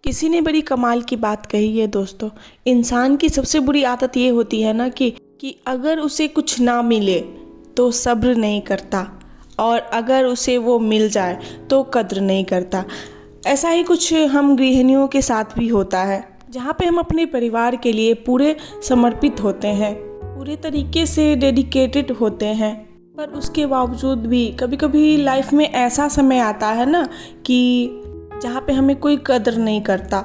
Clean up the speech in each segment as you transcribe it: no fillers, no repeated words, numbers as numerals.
किसी ने बड़ी कमाल की बात कही है दोस्तों। इंसान की सबसे बुरी आदत ये होती है ना कि अगर उसे कुछ ना मिले तो सब्र नहीं करता, और अगर उसे वो मिल जाए तो कद्र नहीं करता। ऐसा ही कुछ हम गृहिणियों के साथ भी होता है, जहाँ पे हम अपने परिवार के लिए पूरे समर्पित होते हैं, पूरे तरीके से डेडिकेटेड होते हैं। पर उसके बावजूद भी कभी कभी लाइफ में ऐसा समय आता है ना कि जहाँ पे हमें कोई कदर नहीं करता,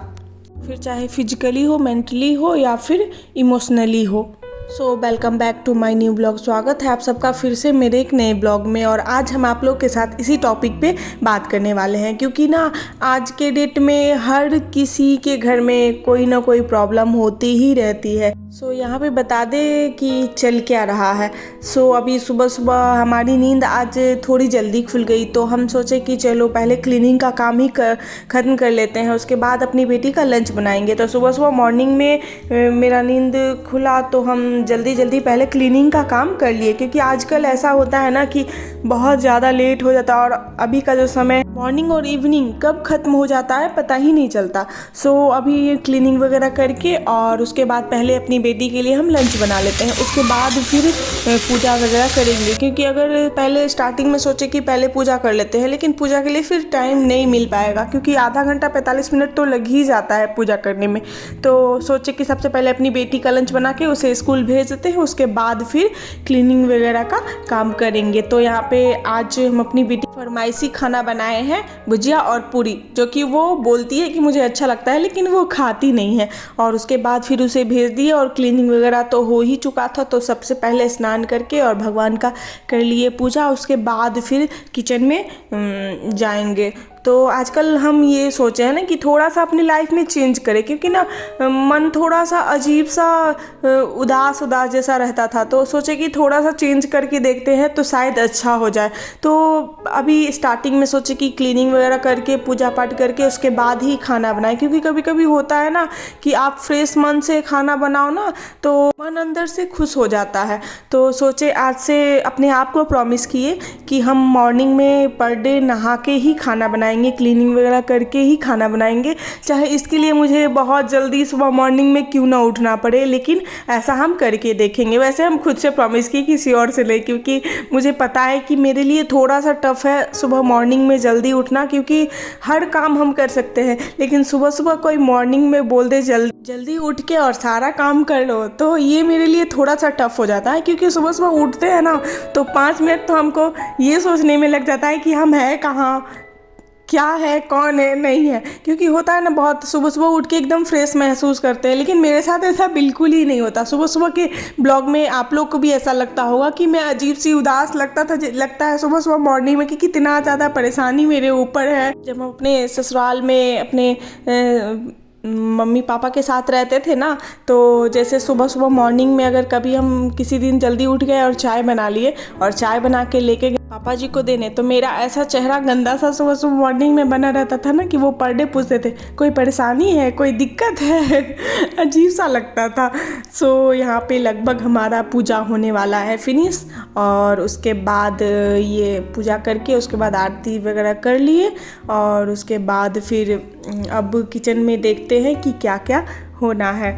फिर चाहे फिजिकली हो, मेंटली हो या फिर इमोशनली हो। So welcome back to my new blog. स्वागत है आप सबका फिर से मेरे एक नए ब्लॉग में। और आज हम आप लोग के साथ इसी टॉपिक पे बात करने वाले हैं, क्योंकि ना आज के डेट में हर किसी के घर में कोई ना कोई प्रॉब्लम होती ही रहती है। सो यहाँ पे बता दे कि चल क्या रहा है। सो अभी सुबह सुबह हमारी नींद आज थोड़ी जल्दी खुल गई, तो हम सोचे कि चलो पहले क्लीनिंग का काम ही ख़त्म कर लेते हैं, उसके बाद अपनी बेटी का लंच बनाएंगे। तो सुबह सुबह मॉर्निंग में मेरा नींद खुला तो हम जल्दी जल्दी पहले क्लीनिंग का काम कर लिए, क्योंकि आजकल ऐसा होता है ना कि बहुत ज़्यादा लेट हो जाता है, और अभी का जो समय मॉर्निंग और इवनिंग कब ख़त्म हो जाता है पता ही नहीं चलता। सो अभी क्लीनिंग वगैरह करके और उसके बाद पहले अपनी बेटी के लिए हम लंच बना लेते हैं, उसके बाद फिर पूजा वगैरह करेंगे। क्योंकि अगर पहले स्टार्टिंग में सोचे कि पहले पूजा कर लेते हैं, लेकिन पूजा के लिए फिर टाइम नहीं मिल पाएगा, क्योंकि आधा घंटा 45 मिनट तो लग ही जाता है पूजा करने में। तो सोचे कि सबसे पहले अपनी बेटी का लंच बना के उसे स्कूल भेज देते हैं, उसके बाद फिर क्लीनिंग वगैरह का काम करेंगे। तो यहाँ पे आज हम अपनी बेटी फरमाइशी खाना बनाए हैं, भुजिया और पूरी, जो कि वो बोलती है कि मुझे अच्छा लगता है, लेकिन वो खाती नहीं है। और उसके बाद फिर उसे भेज दिए, और क्लीनिंग वगैरह तो हो ही चुका था, तो सबसे पहले स्नान करके और भगवान का कर लिए पूजा, उसके बाद फिर किचन में जाएंगे। तो आजकल हम ये सोचे हैं ना कि थोड़ा सा अपनी लाइफ में चेंज करें, क्योंकि ना मन थोड़ा सा अजीब सा उदास उदास जैसा रहता था, तो सोचे कि थोड़ा सा चेंज करके देखते हैं तो शायद अच्छा हो जाए। तो अभी स्टार्टिंग में सोचे कि क्लीनिंग वगैरह करके पूजा पाठ करके उसके बाद ही खाना बनाएं, क्योंकि कभी कभी होता है ना कि आप फ्रेश मन से खाना बनाओ ना तो मन अंदर से खुश हो जाता है। तो सोचे आज से अपने आप को प्रॉमिस किए कि हम मॉर्निंग में पर डे नहा के ही खाना बनाएंगे, क्लीनिंग वगैरह करके ही खाना बनाएंगे, चाहे इसके लिए मुझे बहुत जल्दी सुबह मॉर्निंग में क्यों ना उठना पड़े, लेकिन ऐसा हम करके देखेंगे। वैसे हम खुद से प्रॉमिस किए, किसी और से नहीं, क्योंकि मुझे पता है कि मेरे लिए थोड़ा सा टफ है सुबह मॉर्निंग में जल्दी उठना, क्योंकि हर काम हम कर सकते हैं, लेकिन सुबह सुबह कोई मॉर्निंग में बोल दे जल्दी उठ के और सारा काम कर लो, तो ये मेरे लिए थोड़ा सा टफ हो जाता है। क्योंकि सुबह सुबह उठते हैं ना तो 5 मिनट तो हमको ये सोचने में लग जाता है कि हम हैं कहाँ, क्या है, कौन है, नहीं है। क्योंकि होता है ना बहुत सुबह सुबह उठ के एकदम फ्रेश महसूस करते हैं, लेकिन मेरे साथ ऐसा बिल्कुल ही नहीं होता। सुबह सुबह के ब्लॉग में आप लोग को भी ऐसा लगता होगा कि मैं अजीब सी उदास लगता है सुबह सुबह मॉर्निंग में, कि कितना ज़्यादा परेशानी मेरे ऊपर है। जब हम अपने ससुराल में अपने मम्मी पापा के साथ रहते थे ना, तो जैसे सुबह सुबह मॉर्निंग में अगर कभी हम किसी दिन जल्दी उठ गए और चाय बना लिए और चाय बना के लेके गए पापा जी को देने, तो मेरा ऐसा चेहरा गंदा सा सुबह सुबह मॉर्निंग में बना रहता था ना कि वो पर डे पूछते थे कोई परेशानी है, कोई दिक्कत है। अजीब सा लगता था। सो यहाँ पे लगभग हमारा पूजा होने वाला है फिनिश, और उसके बाद ये पूजा करके उसके बाद आरती वगैरह कर लिए, और उसके बाद फिर अब किचन में देखते हैं कि क्या क्या होना है।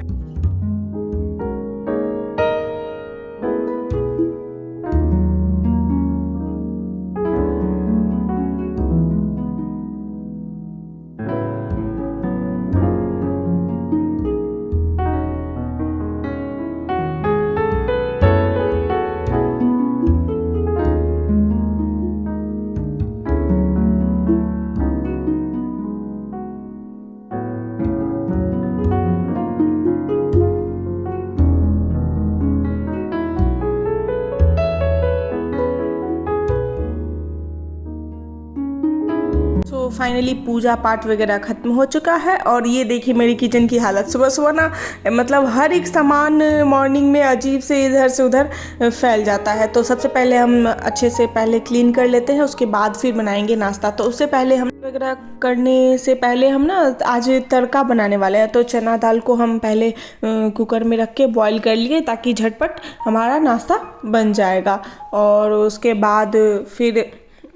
फाइनली पूजा पाठ वगैरह ख़त्म हो चुका है और ये देखिए मेरी किचन की हालत। सुबह सुबह ना मतलब हर एक सामान मॉर्निंग में अजीब से इधर से उधर फैल जाता है। तो सबसे पहले हम अच्छे से पहले क्लीन कर लेते हैं, उसके बाद फिर बनाएंगे नाश्ता। तो उससे पहले हम वगैरह करने से पहले हम ना आज तड़का बनाने वाले हैं। तो चना दाल को हम पहले कुकर में रख के बॉईल कर लिए ताकि झटपट हमारा नाश्ता बन जाएगा। और उसके बाद फिर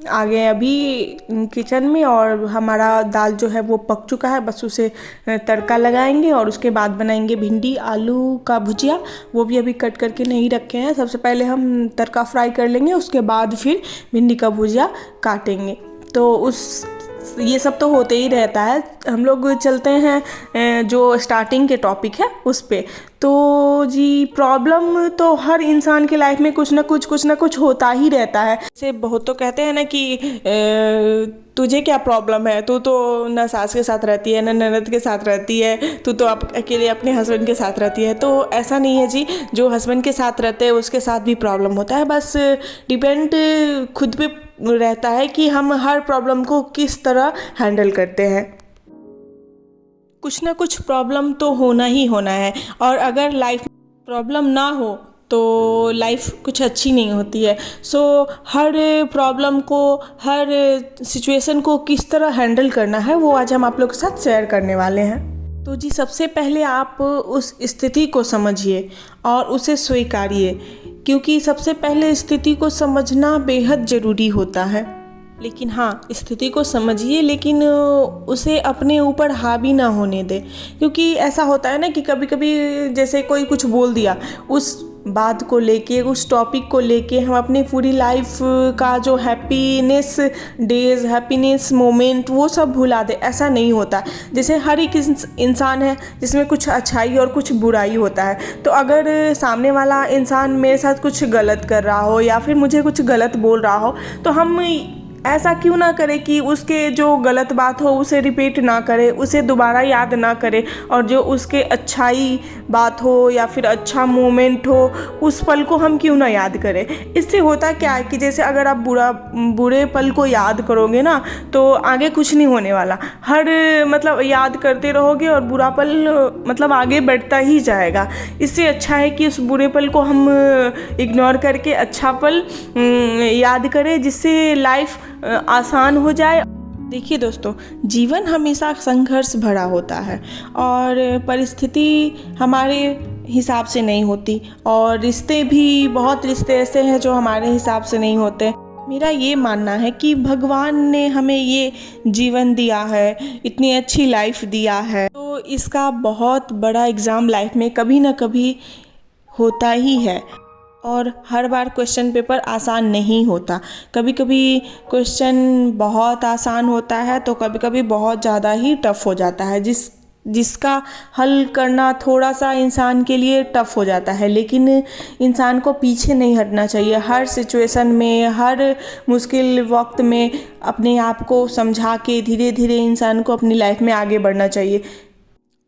आ गए अभी किचन में और हमारा दाल जो है वो पक चुका है, बस उसे तड़का लगाएंगे और उसके बाद बनाएंगे भिंडी आलू का भुजिया। वो भी अभी कट करके नहीं रखे हैं। सबसे पहले हम तड़का फ्राई कर लेंगे, उसके बाद फिर भिंडी का भुजिया काटेंगे। तो ये सब तो होते ही रहता है। हम लोग चलते हैं जो स्टार्टिंग के टॉपिक है उस पे। तो जी प्रॉब्लम तो हर इंसान के लाइफ में कुछ ना कुछ होता ही रहता है। जैसे बहुत तो कहते हैं ना कि तुझे क्या प्रॉब्लम है, तू तो ना सास के साथ रहती है ना ननद के साथ रहती है, तू तो अकेले अपने हस्बैंड के साथ रहती है। तो ऐसा नहीं है जी, जो हस्बैंड के साथ रहते हैं उसके साथ भी प्रॉब्लम होता है। बस डिपेंड खुद पे रहता है कि हम हर प्रॉब्लम को किस तरह हैंडल करते हैं। कुछ ना कुछ प्रॉब्लम तो होना ही होना है और अगर लाइफ में प्रॉब्लम ना हो तो लाइफ कुछ अच्छी नहीं होती है। सो हर प्रॉब्लम को, हर सिचुएशन को किस तरह हैंडल करना है वो आज हम आप लोग के साथ शेयर करने वाले हैं। तो जी सबसे पहले आप उस स्थिति को समझिए और उसे स्वीकारिए, क्योंकि सबसे पहले स्थिति को समझना बेहद ज़रूरी होता है। लेकिन हाँ, स्थिति को समझिए लेकिन उसे अपने ऊपर हावी ना होने दे। क्योंकि ऐसा होता है ना कि कभी कभी जैसे कोई कुछ बोल दिया, उस बात को लेके, उस टॉपिक को लेके हम अपनी पूरी लाइफ का जो हैप्पीनेस डेज, हैप्पीनेस मोमेंट वो सब भुला दे। ऐसा नहीं होता। जैसे हर एक इंसान है जिसमें कुछ अच्छाई और कुछ बुराई होता है। तो अगर सामने वाला इंसान मेरे साथ कुछ गलत कर रहा हो या फिर मुझे कुछ गलत बोल रहा हो तो हम ऐसा क्यों ना करें कि उसके जो गलत बात हो उसे रिपीट ना करें, उसे दोबारा याद ना करें, और जो उसके अच्छाई बात हो या फिर अच्छा मोमेंट हो उस पल को हम क्यों ना याद करें। इससे होता क्या है कि जैसे अगर आप बुरे पल को याद करोगे ना तो आगे कुछ नहीं होने वाला। हर मतलब याद करते रहोगे और बुरा पल मतलब आगे बढ़ता ही जाएगा। इससे अच्छा है कि उस बुरे पल को हम इग्नोर करके अच्छा पल याद करें, जिससे लाइफ आसान हो जाए। देखिए दोस्तों, जीवन हमेशा संघर्ष भरा होता है और परिस्थिति हमारे हिसाब से नहीं होती, और रिश्ते भी, बहुत रिश्ते ऐसे हैं जो हमारे हिसाब से नहीं होते। मेरा ये मानना है कि भगवान ने हमें ये जीवन दिया है, इतनी अच्छी लाइफ दिया है, तो इसका बहुत बड़ा एग्ज़ाम लाइफ में कभी ना कभी होता ही है। और हर बार क्वेश्चन पेपर आसान नहीं होता। कभी कभी क्वेश्चन बहुत आसान होता है तो कभी कभी बहुत ज़्यादा ही टफ हो जाता है, जिसका हल करना थोड़ा सा इंसान के लिए टफ हो जाता है। लेकिन इंसान को पीछे नहीं हटना चाहिए। हर सिचुएशन में, हर मुश्किल वक्त में अपने आप को समझा के धीरे धीरे इंसान को अपनी लाइफ में आगे बढ़ना चाहिए।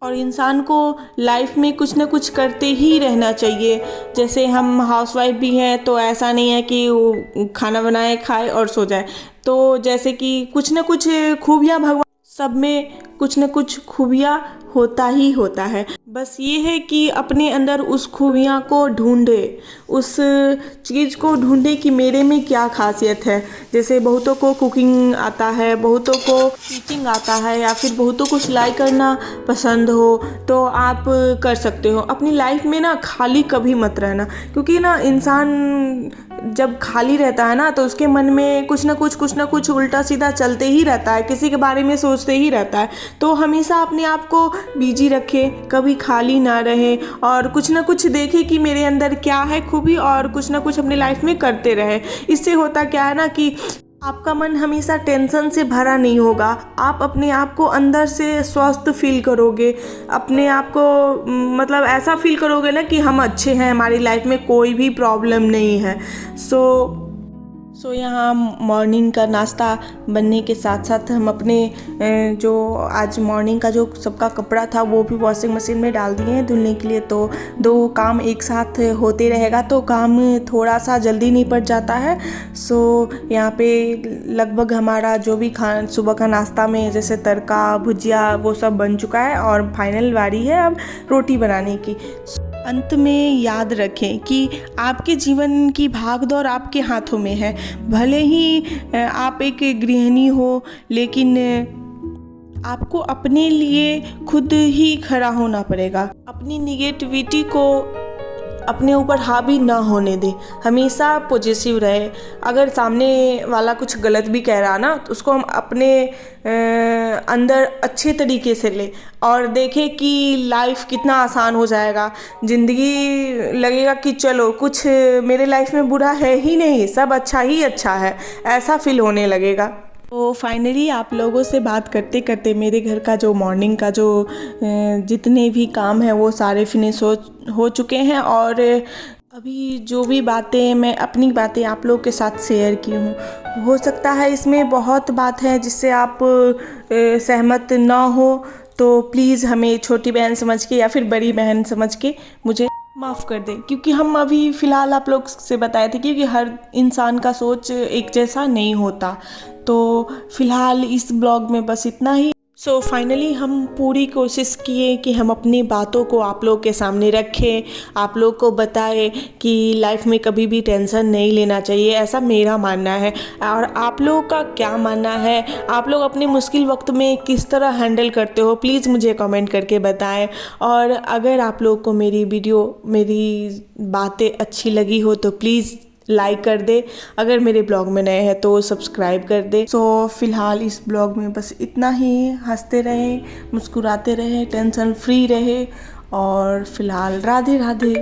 और इंसान को लाइफ में कुछ ना कुछ करते ही रहना चाहिए। जैसे हम हाउसवाइफ भी हैं तो ऐसा नहीं है कि वो खाना बनाए, खाए और सो जाए। तो जैसे कि कुछ ना कुछ खूबियाँ, भगवान सब में कुछ ना कुछ खूबियाँ होता ही होता है। बस ये है कि अपने अंदर उस खूबियाँ को ढूंढे, उस चीज़ को ढूंढे कि मेरे में क्या खासियत है। जैसे बहुतों को कुकिंग आता है, बहुतों को टीचिंग आता है, या फिर बहुतों को सिलाई करना पसंद हो, तो आप कर सकते हो। अपनी लाइफ में ना खाली कभी मत रहना, क्योंकि ना इंसान जब खाली रहता है ना तो उसके मन में कुछ ना कुछ उल्टा सीधा चलते ही रहता है, किसी के बारे में सोचते ही रहता है। तो हमेशा अपने आप को बिजी रखे, कभी खाली ना रहे और कुछ ना कुछ देखे कि मेरे अंदर क्या है खूबी, और कुछ ना कुछ अपने लाइफ में करते रहे। इससे होता क्या है ना कि आपका मन हमेशा टेंशन से भरा नहीं होगा। आप अपने आप को अंदर से स्वस्थ फील करोगे, अपने आप को मतलब ऐसा फील करोगे ना कि हम अच्छे हैं, हमारी लाइफ में कोई भी प्रॉब्लम नहीं है। सो सो यहाँ मॉर्निंग का नाश्ता बनने के साथ साथ हम अपने जो आज मॉर्निंग का जो सबका कपड़ा था वो भी वॉशिंग मशीन में डाल दिए हैं धुलने के लिए। तो दो काम एक साथ होते रहेगा तो काम थोड़ा सा जल्दी निपट जाता है। सो यहाँ पे लगभग हमारा जो भी सुबह का नाश्ता में जैसे तड़का भुजिया वो सब बन चुका है और फाइनल बारी है अब रोटी बनाने की। अंत में याद रखें कि आपके जीवन की भागदौड़ आपके हाथों में है। भले ही आप एक गृहिणी हो लेकिन आपको अपने लिए खुद ही खड़ा होना पड़ेगा। अपनी निगेटिविटी को अपने ऊपर हावी ना होने दे, हमेशा पॉजिटिव रहे। अगर सामने वाला कुछ गलत भी कह रहा ना तो उसको हम अपने अंदर अच्छे तरीके से ले और देखें कि लाइफ कितना आसान हो जाएगा। ज़िंदगी लगेगा कि चलो कुछ मेरे लाइफ में बुरा है ही नहीं, सब अच्छा ही अच्छा है, ऐसा फील होने लगेगा। तो फाइनली आप लोगों से बात करते करते मेरे घर का जो मॉर्निंग का जो जितने भी काम है वो सारे फिनिश हो चुके हैं और अभी जो भी बातें मैं अपनी बातें आप लोगों के साथ शेयर की हूँ, हो सकता है इसमें बहुत बात है जिससे आप सहमत ना हो तो प्लीज़ हमें छोटी बहन समझ के या फिर बड़ी बहन समझ के मुझे माफ़ कर दें, क्योंकि हम अभी फ़िलहाल आप लोग से बताए थे क्योंकि हर इंसान का सोच एक जैसा नहीं होता। तो फ़िलहाल इस ब्लॉग में बस इतना ही। सो फाइनली हम पूरी कोशिश किए कि हम अपनी बातों को आप लोग के सामने रखें, आप लोग को बताएं कि लाइफ में कभी भी टेंशन नहीं लेना चाहिए, ऐसा मेरा मानना है। और आप लोगों का क्या मानना है, आप लोग अपने मुश्किल वक्त में किस तरह हैंडल करते हो, प्लीज़ मुझे कमेंट करके बताएं। और अगर आप लोग को मेरी बातें अच्छी लगी हो तो प्लीज़ लाइक कर दे। अगर मेरे ब्लॉग में नए हैं तो सब्सक्राइब कर दे। सो फिलहाल इस ब्लॉग में बस इतना ही। हंसते रहें, मुस्कुराते रहें, टेंशन फ्री रहे और फिलहाल राधे राधे।